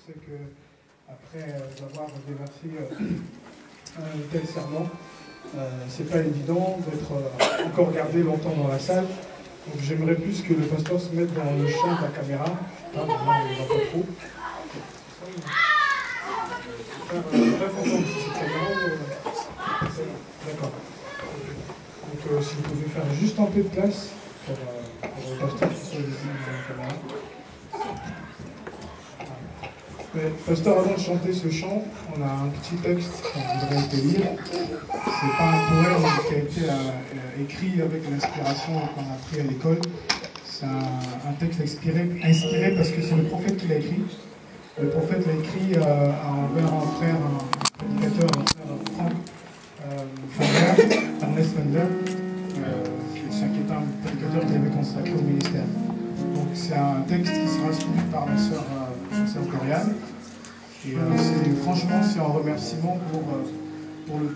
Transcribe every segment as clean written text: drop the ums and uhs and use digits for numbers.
sais que après avoir déversé un tel serment, c'est pas évident d'être encore gardé longtemps dans la salle. Donc j'aimerais plus que le pasteur se mette dans le champ de la caméra. Là, on ne va pas trop. Bref, ensemble, si cette caméra. D'accord. Donc si vous pouvez faire juste un peu de place pour le pasteur qui soit visible dans la caméra. Mais, pasteur, avant de chanter ce chant, on a un petit texte qu'on voudrait te lire. C'est pas un poème qui a été écrit avec l'inspiration qu'on a appris à l'école. C'est un texte inspiré parce que c'est le prophète qui l'a écrit. Le prophète l'a écrit envers un frère, un prédicateur, un frère Frank Ernest Fender, qui était un prédicateur qui avait consacré au ministère. Donc c'est un texte qui sera suivi par ma sœur Coriane. Et franchement, c'est un remerciement pour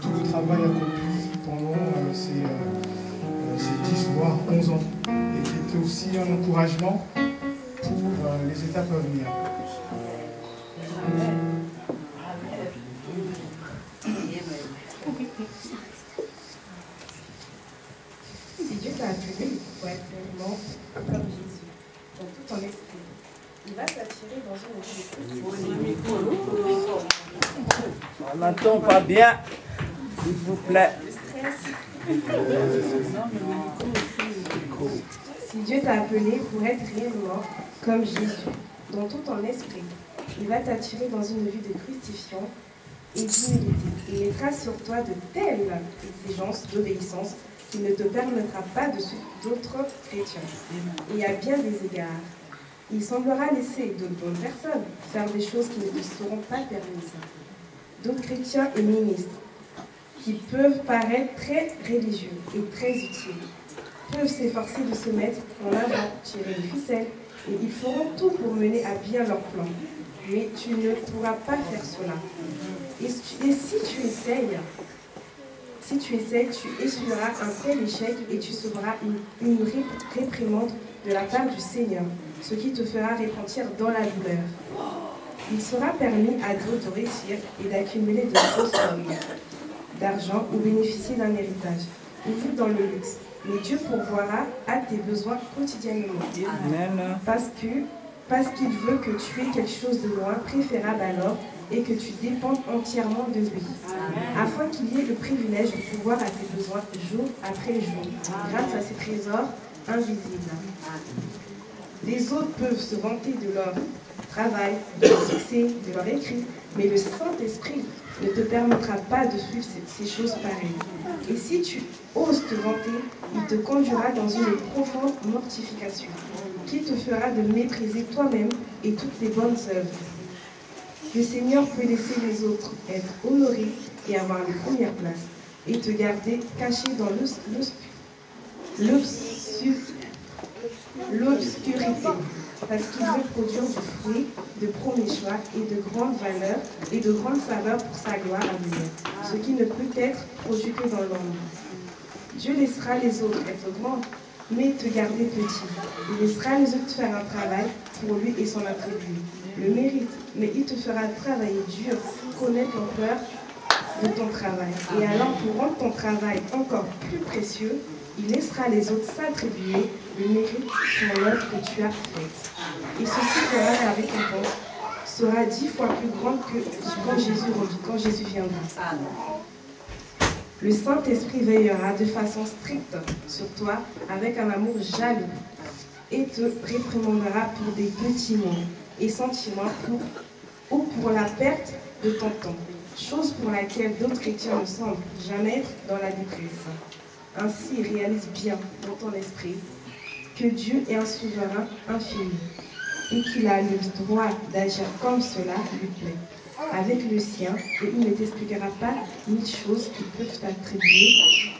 tout le travail accompli pendant ces 10 voire 11 ans. Et qui était aussi un encouragement pour les étapes à venir. Si Dieu t'a appelé pour être pleinement comme Jésus, dans tout ton esprit, il va t'attirer dans une vie. On n'entend pas bien, s'il vous plaît. Si Dieu t'a appelé pour être réellement comme Jésus, dans tout ton esprit, il va t'attirer dans une vie de crucifixion et d'humilité. Il mettra sur toi de telles exigences d'obéissance qu'il ne te permettra pas de suivre d'autres chrétiens. Et à bien des égards, il semblera laisser de bonnes personnes faire des choses qui ne te seront pas permises. D'autres chrétiens et ministres, qui peuvent paraître très religieux et très utiles, peuvent s'efforcer de se mettre en avant, tirer les ficelles, et ils feront tout pour mener à bien leur plan. Mais tu ne pourras pas faire cela. Et si tu essayes, tu essuieras un tel échec et tu recevras une réprimande de la part du Seigneur, ce qui te fera repentir dans la douleur. Il sera permis à d'autres de réussir et d'accumuler de grosses sommes d'argent ou bénéficier d'un héritage, ou vivre dans le luxe. Mais Dieu pourvoira à tes besoins quotidiennement. Amen. Parce qu'il veut que tu aies quelque chose de loin, préférable alors, et que tu dépendes entièrement de lui, afin qu'il y ait le privilège de pouvoir à tes besoins jour après jour, grâce à ces trésors invisibles. Les autres peuvent se vanter de leur travail, de leur succès, de leur écrit, mais le Saint-Esprit ne te permettra pas de suivre ces choses pareilles. Et si tu oses te vanter, il te conduira dans une profonde mortification, qui te fera de mépriser toi-même et toutes tes bonnes œuvres. Le Seigneur peut laisser les autres être honorés et avoir les premières places, et te garder caché dans l'obscurité, parce qu'il veut produire du fruit, de premiers choix et de grandes valeurs et de grandes saveurs pour sa gloire à venir, ce qui ne peut être produit que dans l'ombre. Dieu laissera les autres être grands, mais te garder petit. Il laissera les autres faire un travail pour lui et son attribut, le mérite, mais il te fera travailler dur, connaître l'ampleur de ton travail. Et alors, pour rendre ton travail encore plus précieux, il laissera les autres s'attribuer le mérite pour l'œuvre que tu as faite. Et ceci fera la récompense sera 10 fois plus grande que quand Jésus viendra. Le Saint-Esprit veillera de façon stricte sur toi avec un amour jaloux et te réprimandera pour des petits mots et sentiments ou pour la perte de ton temps, chose pour laquelle d'autres chrétiens ne semblent jamais être dans la détresse. Ainsi, réalise bien dans ton esprit que Dieu est un souverain infini et qu'il a le droit d'agir comme cela lui plaît avec le sien, et il ne t'expliquera pas 1000 choses qui peuvent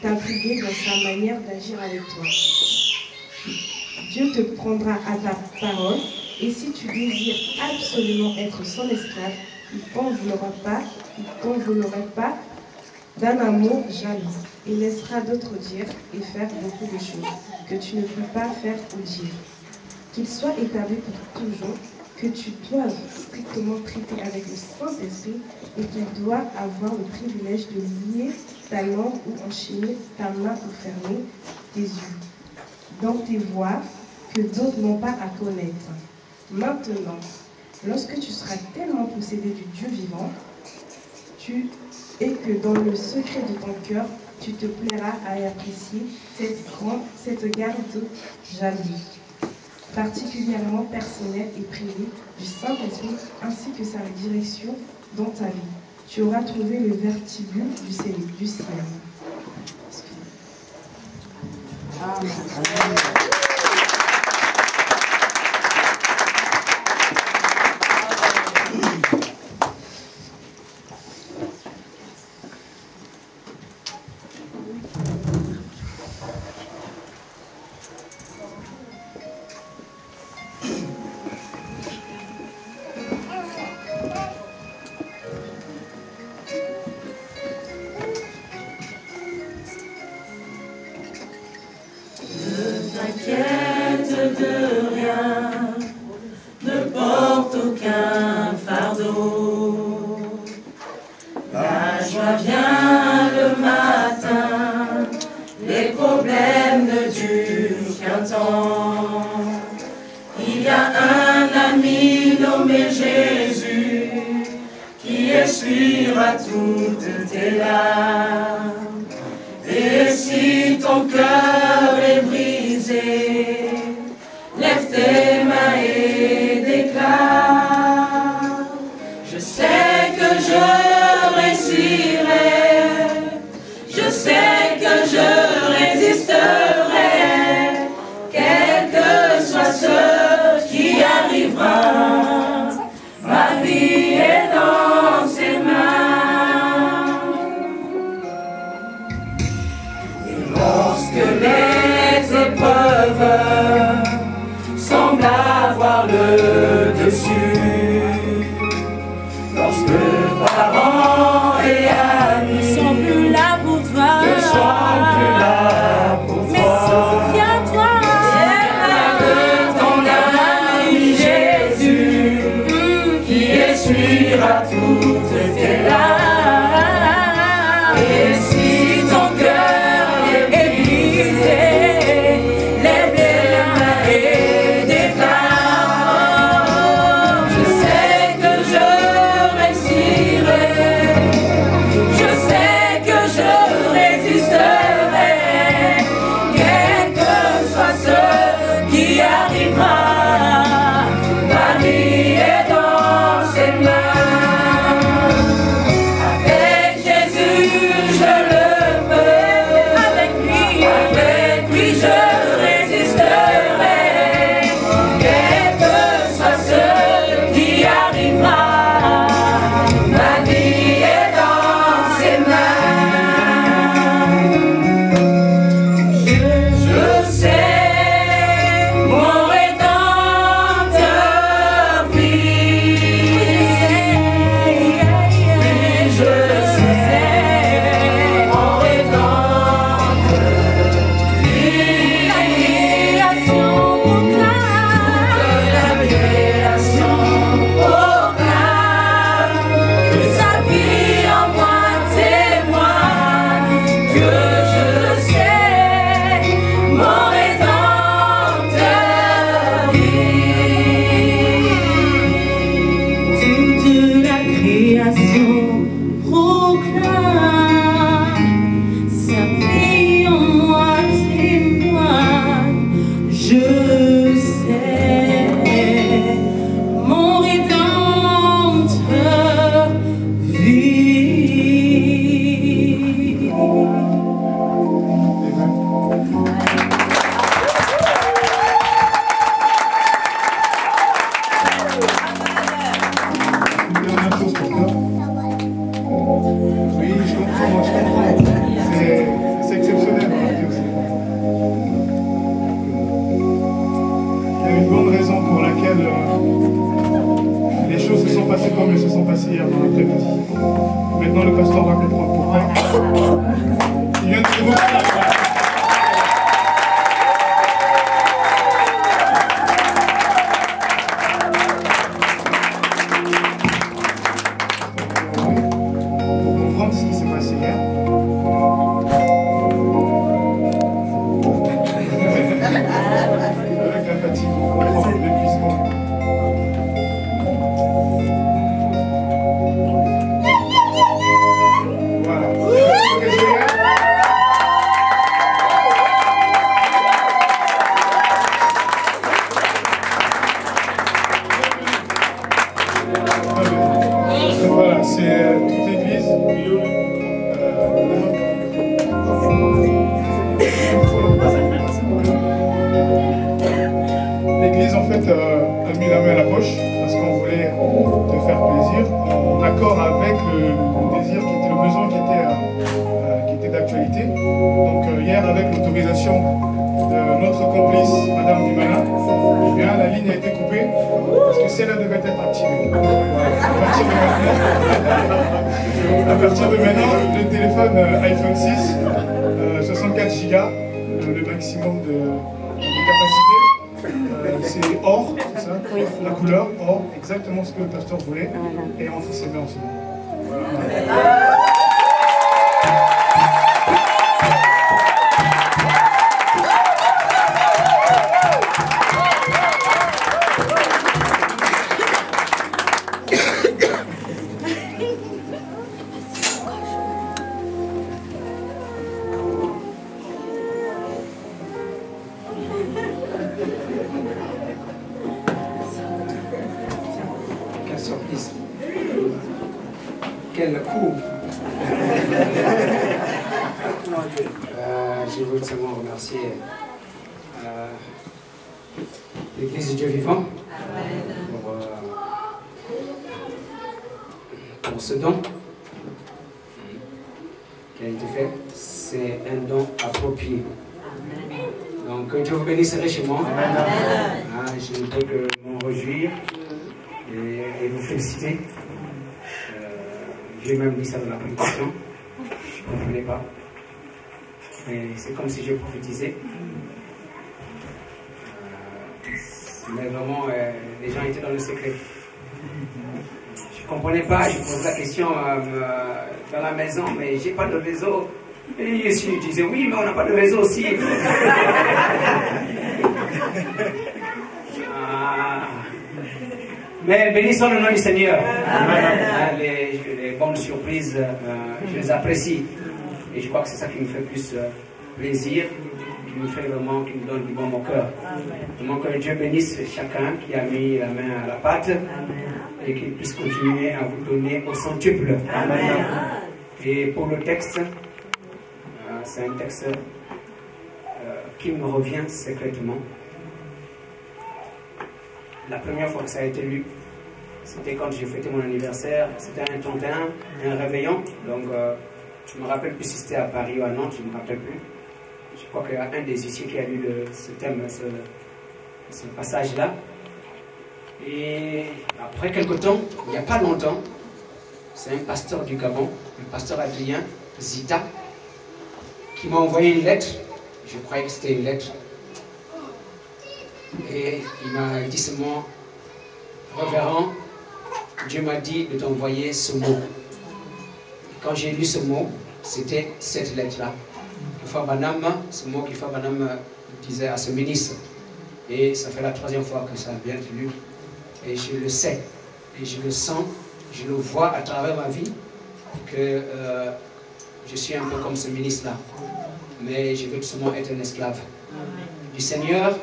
t'intriguer dans sa manière d'agir avec toi. Dieu te prendra à ta parole, et si tu désires absolument être son esclave, il t'en voudra pas d'un amour jaloux. Il laissera d'autres dire et faire beaucoup de choses que tu ne peux pas faire ou dire. Qu'il soit établi pour toujours, que tu dois strictement traiter avec le Saint-Esprit et qu'il doit avoir le privilège de lier ta langue ou enchaîner ta main ou fermer tes yeux dans tes voies que d'autres n'ont pas à connaître. Maintenant, lorsque tu seras tellement possédé du Dieu vivant, et que dans le secret de ton cœur, tu te plairas à apprécier cette garde jalouse, particulièrement personnelle et privée du Saint-Esprit, ainsi que sa direction dans ta vie. Tu auras trouvé le vertibule du ciel. Amen. Comme elles se sont passées hier dans l'après-midi. Maintenant, le pasteur va comprendre pourquoi. qualité. Donc hier, avec l'autorisation de notre complice, Madame Dumana, eh bien, la ligne a été coupée parce que celle-là devait être activée. À partir de maintenant, le téléphone iPhone 6, 64 Go, le maximum de capacité, c'est or, c'est ça? Oui, la couleur, or, exactement ce que le pasteur voulait, et entre ses mains en ce moment. Quelle surprise. Quel coup. Je veux seulement remercier l'Église du Dieu vivant pour ce don qui a été fait. C'est un don approprié. Donc que Dieu vous bénisse richement. Je ne peux que m'en réjouir et vous féliciter. J'ai même dit ça dans la prédication. Je ne comprenais pas. Mais c'est comme si je prophétisais. Mais vraiment, les gens étaient dans le secret. Je ne comprenais pas, je posais la question dans la maison, mais j'ai pas de réseau. Et je disais oui, mais on n'a pas de réseau aussi. Mais bénissons le nom du Seigneur. Les bonnes surprises, je les apprécie. Et je crois que c'est ça qui me fait plus plaisir, qui me fait vraiment, qui me donne du bon au cœur. Donc que Dieu bénisse chacun qui a mis la main à la pâte et qu'il puisse continuer à vous donner au centuple. Amen. Et pour le texte, c'est un texte qui me revient secrètement. La première fois que ça a été lu, c'était quand j'ai fêté mon anniversaire. C'était un 31, un réveillon. Donc, je ne me rappelle plus si c'était à Paris ou à Nantes, je ne me rappelle plus. Je crois qu'il y a un des huissiers qui a lu ce thème, ce passage-là. Et après quelque temps, il n'y a pas longtemps, c'est un pasteur du Gabon, le pasteur Adrien Zita, qui m'a envoyé une lettre. Je croyais que c'était une lettre. Et il m'a dit seulement, révérend, Dieu m'a dit de t'envoyer ce mot. Et quand j'ai lu ce mot, c'était cette lettre-là. Ce mot qu'Ifa Banam disait à ce ministre. Et ça fait la 3e fois que ça vient de lui. Et je le sais, et je le sens, je le vois à travers ma vie, que je suis un peu comme ce ministre-là. Mais je veux tout simplement être un esclave du Seigneur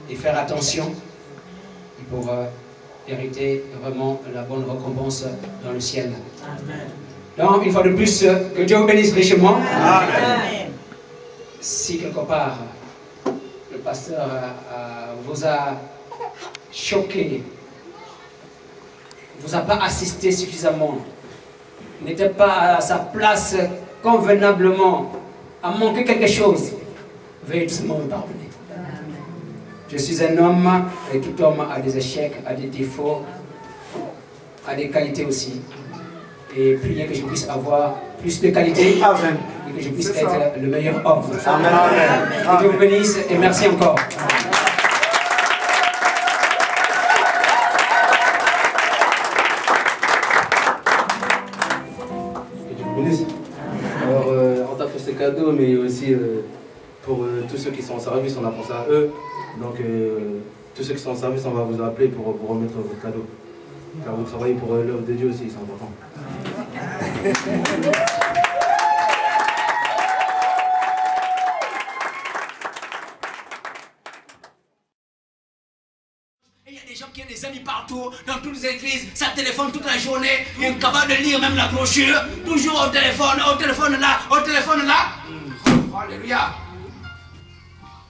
et faire attention pour hériter vraiment la bonne récompense dans le ciel. Amen. Donc, une fois de plus, que Dieu vous bénisse richement. Amen. Si quelque part le pasteur vous a choqué, vous a pas assisté suffisamment, n'était pas à sa place convenablement, a manqué quelque chose, veuillez tout simplement me pardonner. Je suis un homme, et tout homme a des échecs, a des défauts, a des qualités aussi. Et priez que je puisse avoir plus de qualités. Amen. Et que je puisse être le meilleur homme. Amen. Amen. Que Dieu vous bénisse et merci encore. Que Dieu vous bénisse. Alors, on t'a fait ce cadeau, mais aussi pour tous ceux qui sont en service, on a pensé à eux. Donc, tous ceux qui sont en service, on va vous appeler pour vous remettre votre cadeau. Car vous travaillez pour l'œuvre de Dieu aussi, c'est important. Il y a des gens qui ont des amis partout, dans toutes les églises, ça téléphone toute la journée, ils sont capables de lire même la brochure, toujours au téléphone là, au téléphone là. Alléluia.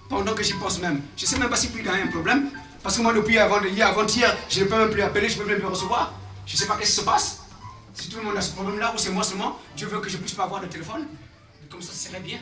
Pendant que j'y pense même, je ne sais même pas si puis il y a un problème, parce que moi depuis avant-hier, je ne peux même plus appeler, je ne peux même plus recevoir. Je ne sais pas ce qui se passe. Si tout le monde a ce problème là ou c'est moi seulement, Dieu veut que je ne puisse pas avoir de téléphone. comme ça serait bien.